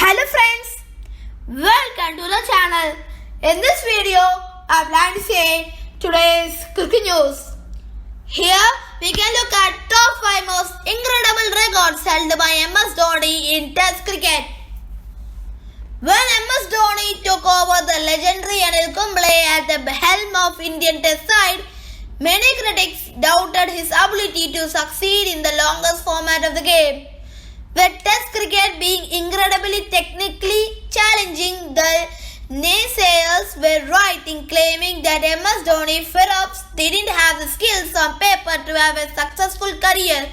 Hello friends, welcome to the channel. In this video, I plan to say today's cricket news. Here we can look at top 5 most incredible records held by MS Dhoni in Test cricket. When MS Dhoni took over the legendary Anil Kumble at the helm of Indian Test side, many critics doubted his ability to succeed in the longest format of the game. With Test cricket being incredibly technically challenging, the naysayers were right in claiming that MS Dhoni perhaps didn't have the skills on paper to have a successful career.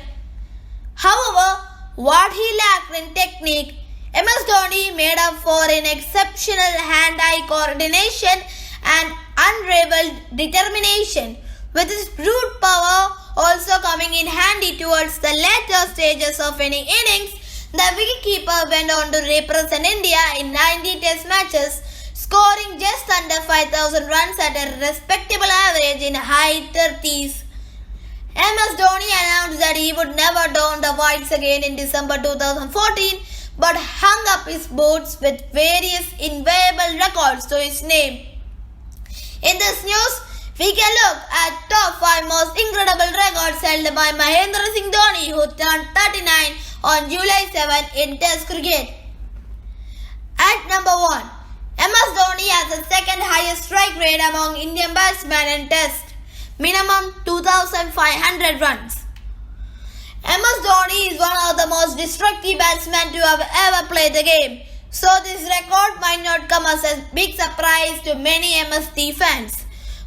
However, what he lacked in technique, MS Dhoni made up for in exceptional hand-eye coordination and unrivaled determination, with his brute power also coming in handy towards the later stages of any innings. The wicketkeeper went on to represent India in 90 Test matches, scoring just under 5,000 runs at a respectable average in high 30s. MS Dhoni announced that he would never don the whites again in December 2014, but hung up his boots with various inviolable records to his name. In this news, we can look at top 5 most incredible records held by Mahendra Singh Dhoni, who turned 39 on July 7 in Test cricket. At number 1, MS Dhoni has the second highest strike rate among Indian batsmen in Test, minimum 2,500 runs. MS Dhoni is one of the most destructive batsmen to have ever played the game, so this record might not come as a big surprise to many MSD fans.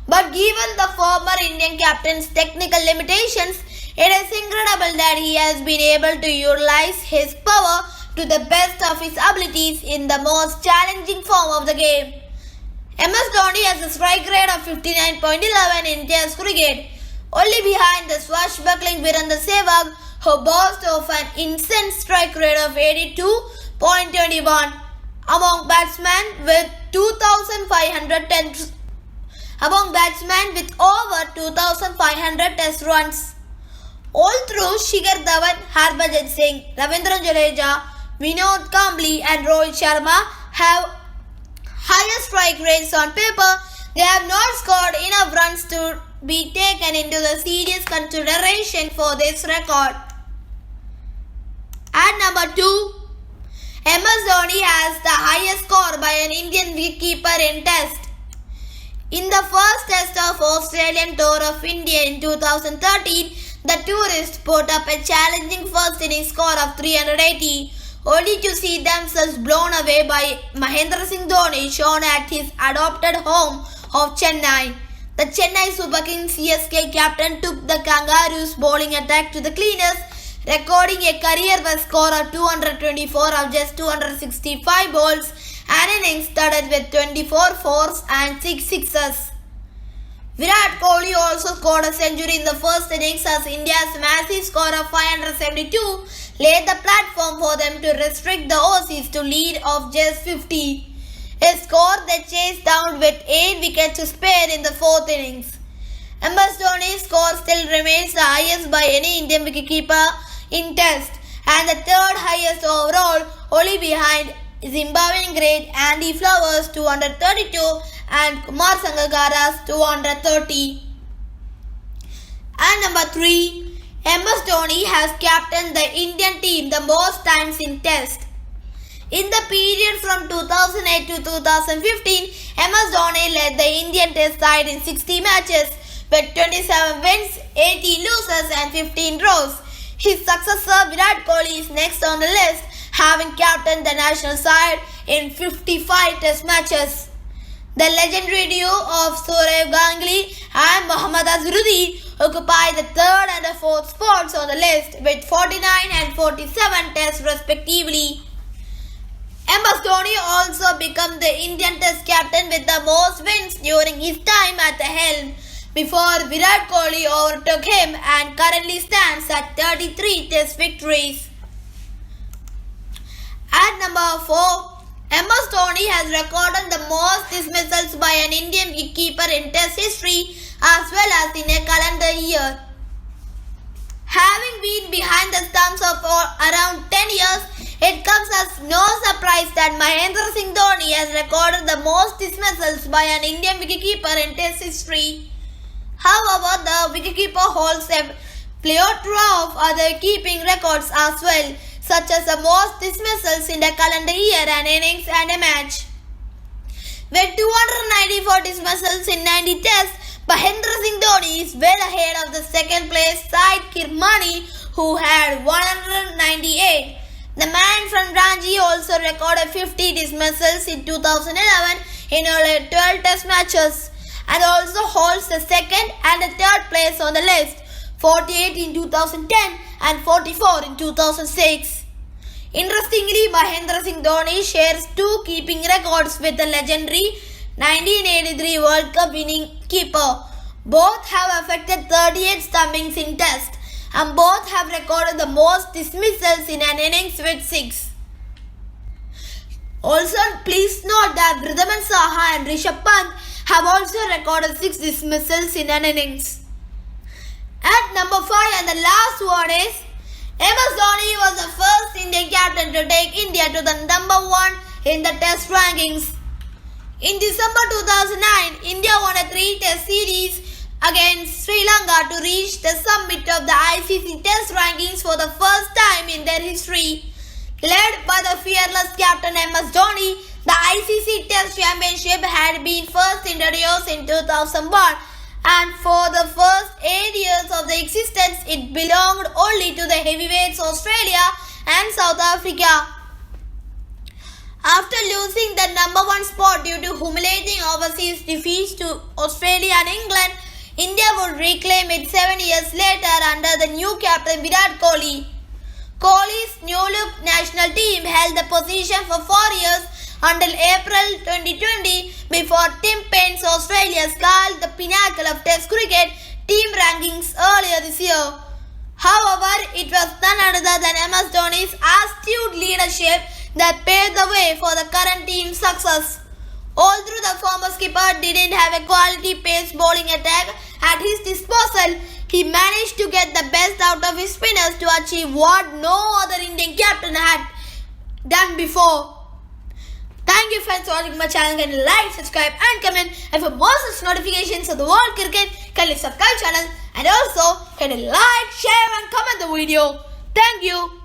But given the former Indian captain's technical limitations, it is incredible that he has been able to utilize his power to the best of his abilities in the most challenging form of the game. MS Dhoni has a strike rate of 59.11 in Test cricket, only behind the swashbuckling Virender Sehwag, who boasts of an insane strike rate of 82.21 among batsmen with over 2,500 Test runs. All through Shikhar Dhawan, Harbhajan Singh, Ravindra Jadeja, Vinod Kambli and Rohit Sharma have higher strike rates on paper, they have not scored enough runs to be taken into the serious consideration for this record. At number 2, MS Dhoni has the highest score by an Indian wicketkeeper in Test. In the first Test of Australian Tour of India in 2013, the tourists put up a challenging first innings score of 380, only to see themselves blown away by Mahendra Singh Dhoni, shown at his adopted home of Chennai. The Chennai Super Kings CSK captain took the Kangaroos' bowling attack to the cleaners, recording a career-best score of 224 of just 265 balls, an innings studded with 24 fours and 6 sixes. Virat Kohli also scored a century in the first innings as India's massive score of 572 laid the platform for them to restrict the Aussies to lead of just 50. A score they chased down with 8 wickets to spare in the fourth innings. MS Dhoni's score still remains the highest by any Indian wicketkeeper in Test and the third highest overall, only behind Zimbabwean great Andy Flowers 232 and Kumar Sangakkara's 230. And number 3, MS Dhoni has captained the Indian team the most times in Test. In the period from 2008 to 2015, MS Dhoni led the Indian Test side in 60 matches with 27 wins, 80 losses and 15 draws. His successor Virat Kohli is next on the list, having captained the national side in 55 Test matches. The legendary duo of Sourav Ganguly and Mohammad Azharuddin occupy the third and the fourth spots on the list with 49 and 47 Tests respectively. MS Dhoni also became the Indian Test captain with the most wins during his time at the helm, before Virat Kohli overtook him and currently stands at 33 Test victories. At number 4, MS Dhoni has recorded the most dismissals by an Indian wicketkeeper in Test history as well as in a calendar year. Having been behind the stumps for around 10 years, it comes as no surprise that that Mahendra Singh Dhoni has recorded the most dismissals by an Indian wicketkeeper in Test history. However, the wicketkeeper holds a plethora of other keeping records as well, such as the most dismissals in a calendar year, an innings and a match. With 294 dismissals in 90 tests, Mahendra Singh Dhoni is well ahead of the second place side Kirmani, who had 198. The man from Ranchi also recorded 50 dismissals in 2011 in only 12 test matches, and also holds the second and the third place on the list, 48 in 2010 and 44 in 2006. Interestingly, Mahendra Singh Dhoni shares two keeping records with the legendary 1983 World Cup winning keeper. Both have affected 38 stumpings in Test, and both have recorded the most dismissals in an innings with 6. Also, please note that Wriddhiman Saha and Rishabh Pant have also recorded 6 dismissals in an innings. At number 5 and the last one is MS Dhoni was the first Indian captain to take India to the number 1 in the Test rankings. In December 2009, India won a 3-test series against Sri Lanka to reach the summit of the ICC Test rankings for the first time in their history. Led by the fearless captain MS Dhoni, the ICC Test Championship had been first introduced in 2001, and for the first 8 years of the existence, it belonged only to the heavyweights Australia and South Africa. After losing the number 1 spot due to humiliating overseas defeats to Australia and England, India would reclaim it 7 years later under the new captain Virat Kohli. Kohli's new-look national team held the position for 4 years until April 2020, before Tim Paine's Australia scaled the pinnacle of Test cricket team rankings earlier this year. However, it was none other than MS Dhoni's astute leadership that paved the way for the current team's success. Although the former skipper didn't have a quality pace bowling attack at his disposal, he managed to get the best out of his spinners to achieve what no other Indian captain had done before. Thank you friends for watching my channel. Can you like, subscribe and comment, and for more such notifications of the world cricket, can you subscribe channel, and also can you like, share and comment the video. Thank you.